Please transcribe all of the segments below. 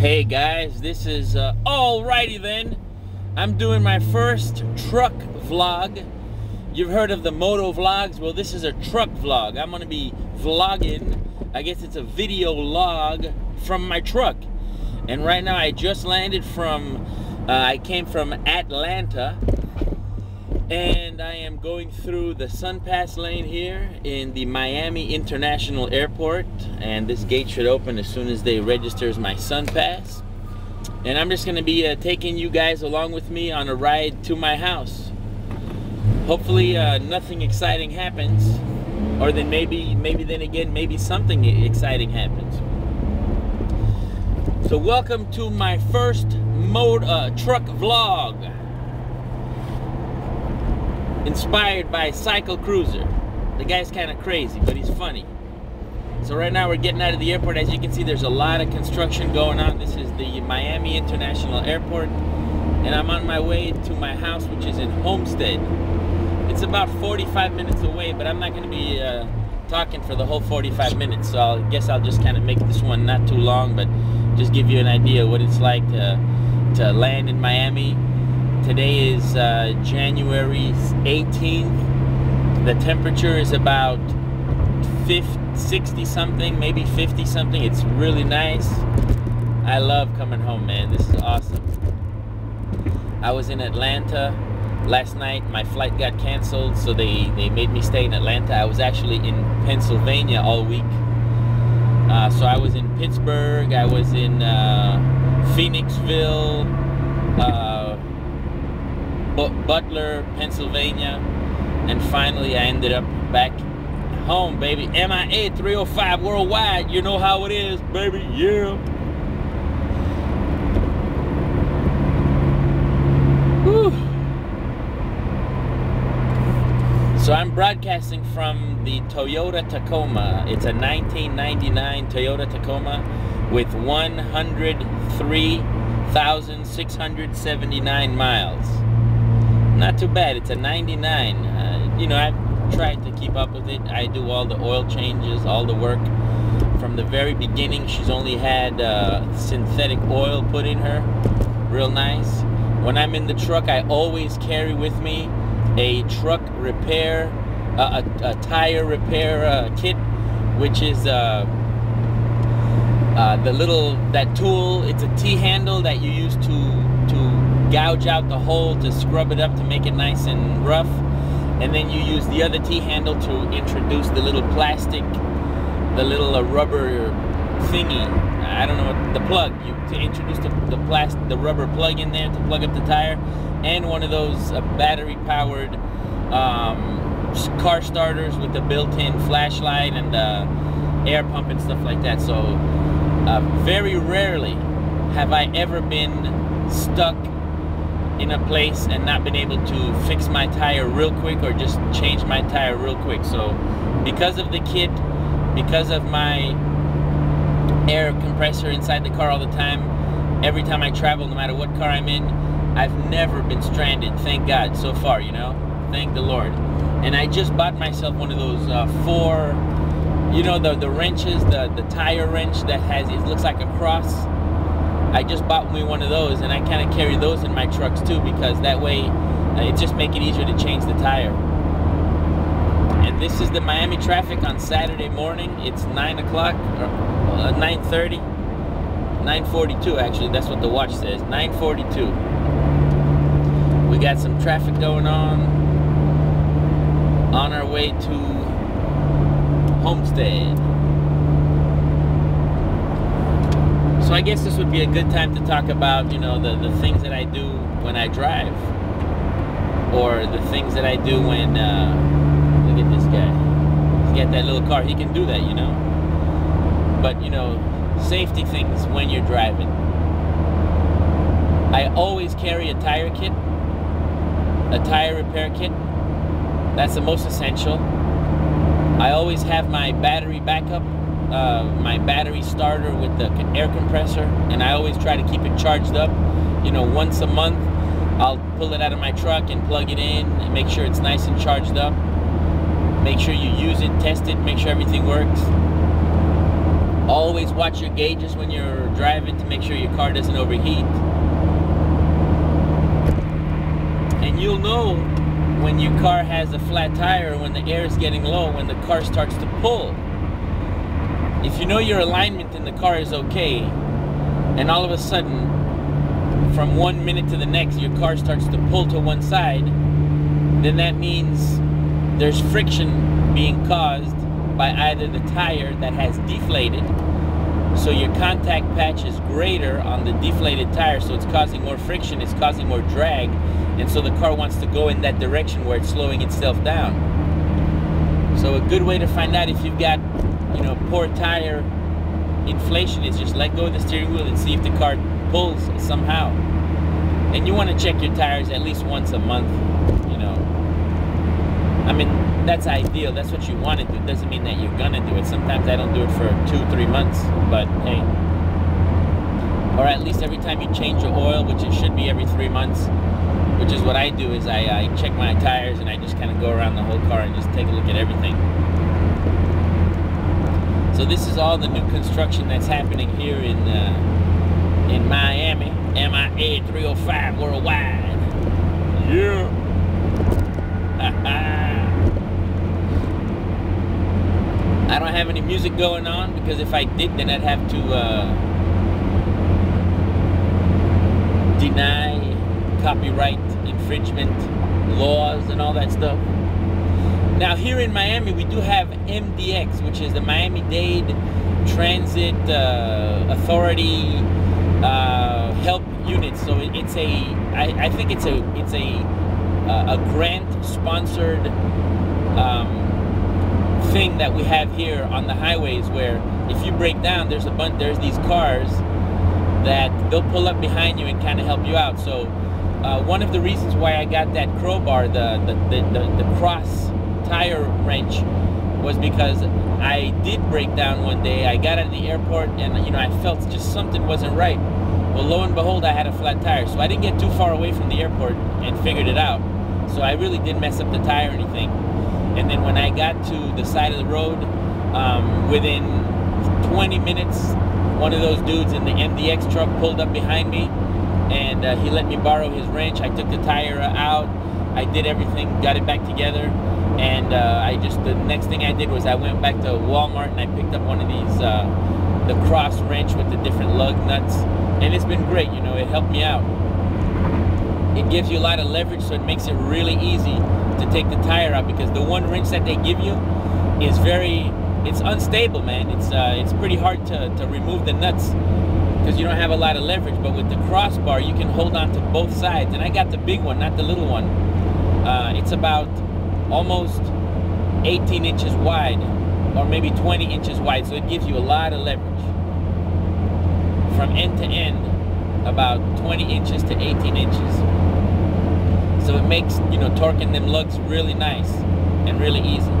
Hey guys, this is Allritythen. I'm doing my first truck vlog. You've heard of the moto vlogs? Well, this is a truck vlog. I'm gonna be vlogging, I guess it's a video log from my truck. And right now I just landed from, I came from Atlanta, and I am going through the Sun Pass lane here in the Miami International Airport, and this gate should open as soon as they registers my Sun Pass. And I'm just going to be taking you guys along with me on a ride to my house. Hopefully nothing exciting happens, or then maybe something exciting happens. So welcome to my first truck vlog, inspired by Cycle Cruiser. The guy's kind of crazy, but he's funny. So right now we're getting out of the airport. As you can see, there's a lot of construction going on. This is the Miami International Airport, and I'm on my way to my house, which is in Homestead. It's about 45 minutes away, but I'm not going to be talking for the whole 45 minutes, so I guess I'll just kind of make this one not too long, but just give you an idea what it's like to land in Miami. Today is January 18th. The temperature is about 60 something, maybe 50 something. It's really nice. I love coming home, man. This is awesome. I was in Atlanta last night. My flight got canceled, so they made me stay in Atlanta. I was actually in Pennsylvania all week. So I was in Pittsburgh, I was in Phoenixville, Butler, Pennsylvania, and finally I ended up back home, baby. MIA 305 worldwide. You know how it is, baby. Yeah. Whew. So I'm broadcasting from the Toyota Tacoma. It's a 1999 Toyota Tacoma with 103,679 miles. Not too bad. It's a 99. You know, I've tried to keep up with it. I do all the oil changes, all the work from the very beginning. She's only had synthetic oil put in her. Real nice. When I'm in the truck, I always carry with me a truck repair, a tire repair kit, which is that tool. It's a T-handle that you use to gouge out the hole, to scrub it up, to make it nice and rough. And then you use the other T-handle to introduce the little plastic, the little rubber thingy. I don't know what, the plug. To introduce the rubber plug in there to plug up the tire, and one of those battery-powered car starters with the built-in flashlight and air pump and stuff like that. So very rarely have I ever been stuck in a place and not been able to fix my tire real quick, or just change my tire real quick. So because of the kit, because of my air compressor inside the car all the time, every time I travel, no matter what car I'm in, I've never been stranded, thank God, so far, you know, thank the Lord. And I just bought myself one of those you know, the wrenches, the tire wrench that has, it looks like a cross. I just bought me one of those, and I kind of carry those in my trucks too, because that way it just makes it easier to change the tire. And this is the Miami traffic on Saturday morning. It's 9 o'clock, or 9:30, 9:42 actually, that's what the watch says, 9:42. We got some traffic going on our way to Homestead. So I guess this would be a good time to talk about, you know, the things that I do when I drive, or the things that I do when, look at this guy. He's got that little car, he can do that, you know. But, you know, safety things when you're driving. I always carry a tire kit, a tire repair kit. That's the most essential. I always have my battery backup, my battery starter with the air compressor, and I always try to keep it charged up. You know, once a month I'll pull it out of my truck and plug it in and make sure it's nice and charged up. Make sure you use it, test it, make sure everything works. always watch your gauges when you're driving to make sure your car doesn't overheat. And you'll know when your car has a flat tire, when the air is getting low, when the car starts to pull. If you know your alignment in the car is okay, and all of a sudden, from 1 minute to the next, your car starts to pull to one side, then that means there's friction being caused by either the tire that has deflated, so your contact patch is greater on the deflated tire, so it's causing more friction, it's causing more drag, and so the car wants to go in that direction where it's slowing itself down. So a good way to find out if you've got, you know, poor tire inflation is just let go of the steering wheel and see if the car pulls somehow. And you want to check your tires at least once a month, you know. I mean, that's ideal, that's what you want to do. It doesn't mean that you're gonna do it. Sometimes I don't do it for 2-3 months, but hey. Or at least every time you change your oil, which it should be every 3 months, which is what I do, is I check my tires and I just kind of go around the whole car and just take a look at everything. So this is all the new construction that's happening here in Miami. MIA 305 worldwide. Yeah. I don't have any music going on because if I did, then I'd have to deny copyright infringement laws and all that stuff. Now here in Miami we do have MDX, which is the Miami-Dade Transit Authority help unit. So it's a, I think it's a grant sponsored thing that we have here on the highways, where if you break down, there's these cars that they'll pull up behind you and kind of help you out. So one of the reasons why I got that crowbar, the cross tire wrench, was because I did break down one day. I got out of the airport and, you know, I felt just something wasn't right. Well, lo and behold, I had a flat tire. So I didn't get too far away from the airport and figured it out. So I really didn't mess up the tire or anything. And then when I got to the side of the road, within 20 minutes, one of those dudes in the MDX truck pulled up behind me, and he let me borrow his wrench. I took the tire out, I did everything, got it back together, and the next thing I did was I went back to Walmart and I picked up one of these, the cross wrench with the different lug nuts, and it's been great, you know, it helped me out. It gives you a lot of leverage, so it makes it really easy to take the tire out, because the one wrench that they give you is it's unstable, man. It's pretty hard to remove the nuts because you don't have a lot of leverage. But with the crossbar, you can hold on to both sides. And I got the big one, not the little one. It's about almost 18 inches wide, or maybe 20 inches wide. So it gives you a lot of leverage from end to end, about 20 inches to 18 inches. So it makes, you know, torquing them lugs really nice and really easy.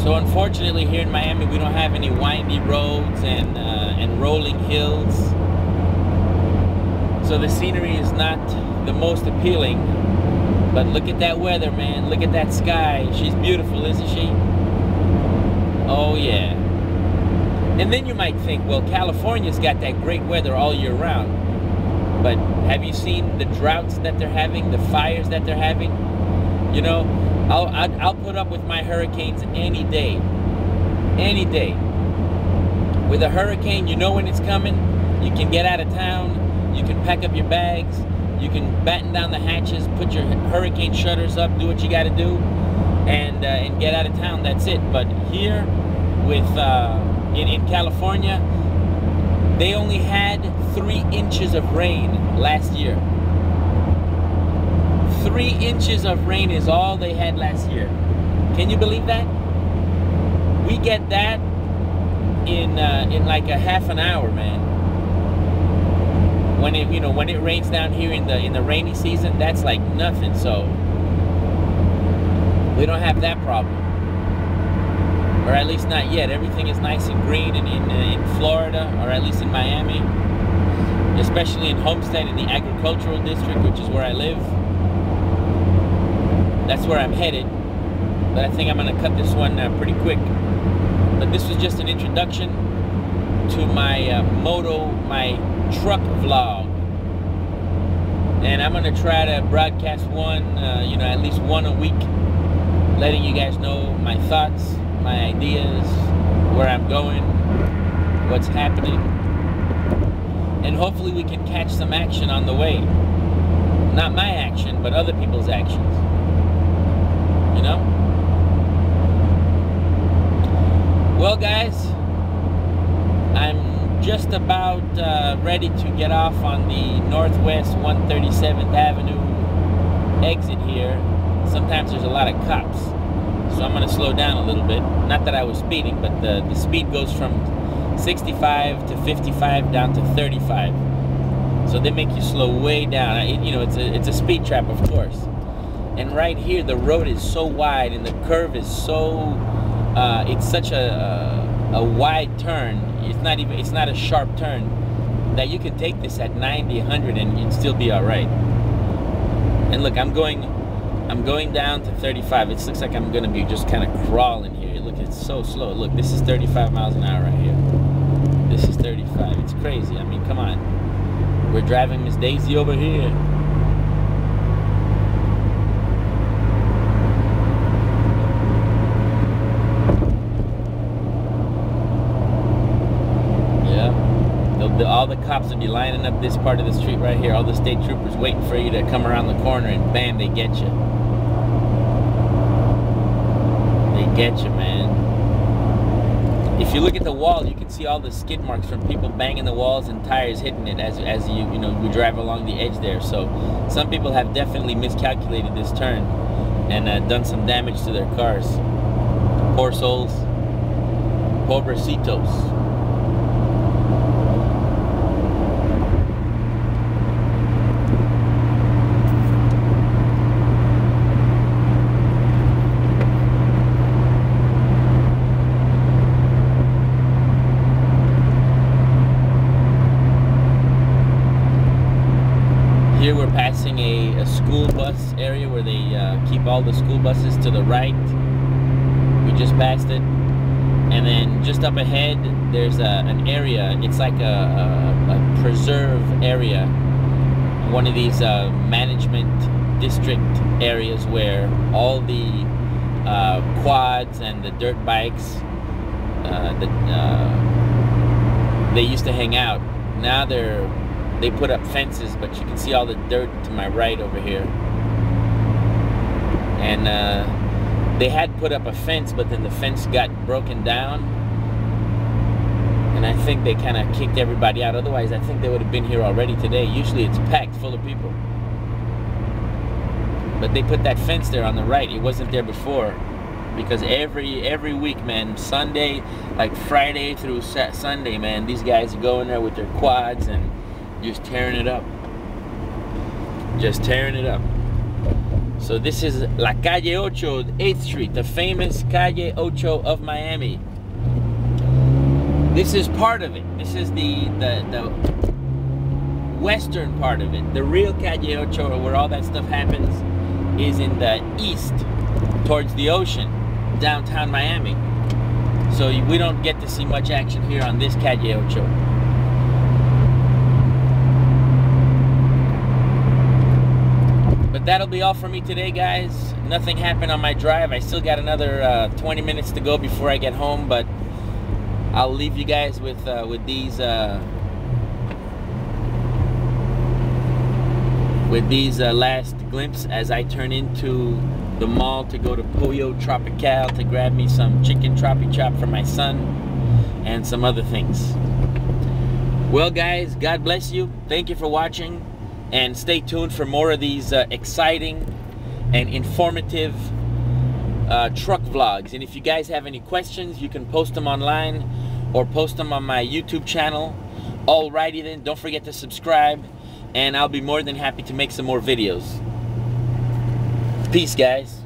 So unfortunately here in Miami we don't have any windy roads and rolling hills. So the scenery is not the most appealing. But look at that weather, man. Look at that sky. She's beautiful, isn't she? Oh yeah. And then you might think, well, California's got that great weather all year round. But have you seen the droughts that they're having, the fires that they're having? You know, I'll put up with my hurricanes any day. Any day. With a hurricane, you know when it's coming. You can get out of town. You can pack up your bags. You can batten down the hatches, put your hurricane shutters up, do what you got to do, and get out of town. That's it. But here, with in California, they only had 3 inches of rain last year. 3 inches of rain is all they had last year. Can you believe that? We get that in like a half an hour, man. When it rains down here in the rainy season, that's like nothing. So we don't have that problem, or at least not yet. Everything is nice and green in Florida, or at least in Miami, especially in Homestead in the agricultural district, which is where I live. That's where I'm headed. but I think I'm gonna cut this one pretty quick. But this was just an introduction to my my truck vlog, and I'm gonna try to broadcast one, you know, at least one a week, letting you guys know my thoughts, my ideas, where I'm going, what's happening, and hopefully we can catch some action on the way. Not my action, but other people's actions, you know? Well, guys, I'm just about ready to get off on the Northwest 137th Avenue exit here. Sometimes there's a lot of cops, so I'm going to slow down a little bit. Not that I was speeding, but the speed goes from 65 to 55 down to 35. So they make you slow way down. You know, it's a speed trap, of course. And right here, the road is so wide, and the curve is so it's such a wide turn. It's not a sharp turn, that you can take this at 90, 100, and you'd still be all right. And look, I'm going down to 35. It looks like I'm gonna be just kind of crawling here. Look, it's so slow. Look, this is 35 miles an hour right here. This is 35. It's crazy. I mean, come on. We're driving Miss Daisy over here. All the cops will be lining up this part of the street right here. All the state troopers waiting for you to come around the corner, and bam, they get you. They get you, man. If you look at the wall, you can see all the skid marks from people banging the walls and tires hitting it as you know, we drive along the edge there. So some people have definitely miscalculated this turn and done some damage to their cars. Poor souls. Pobrecitos. Here we're passing a school bus area where they keep all the school buses to the right. We just passed it. And then just up ahead, there's an area. It's like a preserve area. One of these management district areas where all the quads and the dirt bikes, they used to hang out. Now they put up fences, but you can see all the dirt to my right over here. And they had put up a fence, but then the fence got broken down. And I think they kind of kicked everybody out. Otherwise, I think they would have been here already today. Usually it's packed full of people. But they put that fence there on the right. It wasn't there before. Because every week, man, Sunday, like Friday through Sunday, man, these guys go in there with their quads and just tearing it up. Just tearing it up. So this is La Calle Ocho, 8th Street, the famous Calle Ocho of Miami. This is part of it. This is the western part of it. The real Calle Ocho, where all that stuff happens, is in the east, towards the ocean, downtown Miami. So we don't get to see much action here on this Calle Ocho. But that'll be all for me today, guys. Nothing happened on my drive. I still got another 20 minutes to go before I get home, but I'll leave you guys with these last glimpse as I turn into the mall to go to Pollo Tropical to grab me some chicken tropi chop for my son and some other things. Well, guys, God bless you. Thank you for watching. And stay tuned for more of these exciting and informative truck vlogs. And if you guys have any questions, you can post them online or post them on my YouTube channel. Alrighty then, don't forget to subscribe, and I'll be more than happy to make some more videos. Peace, guys.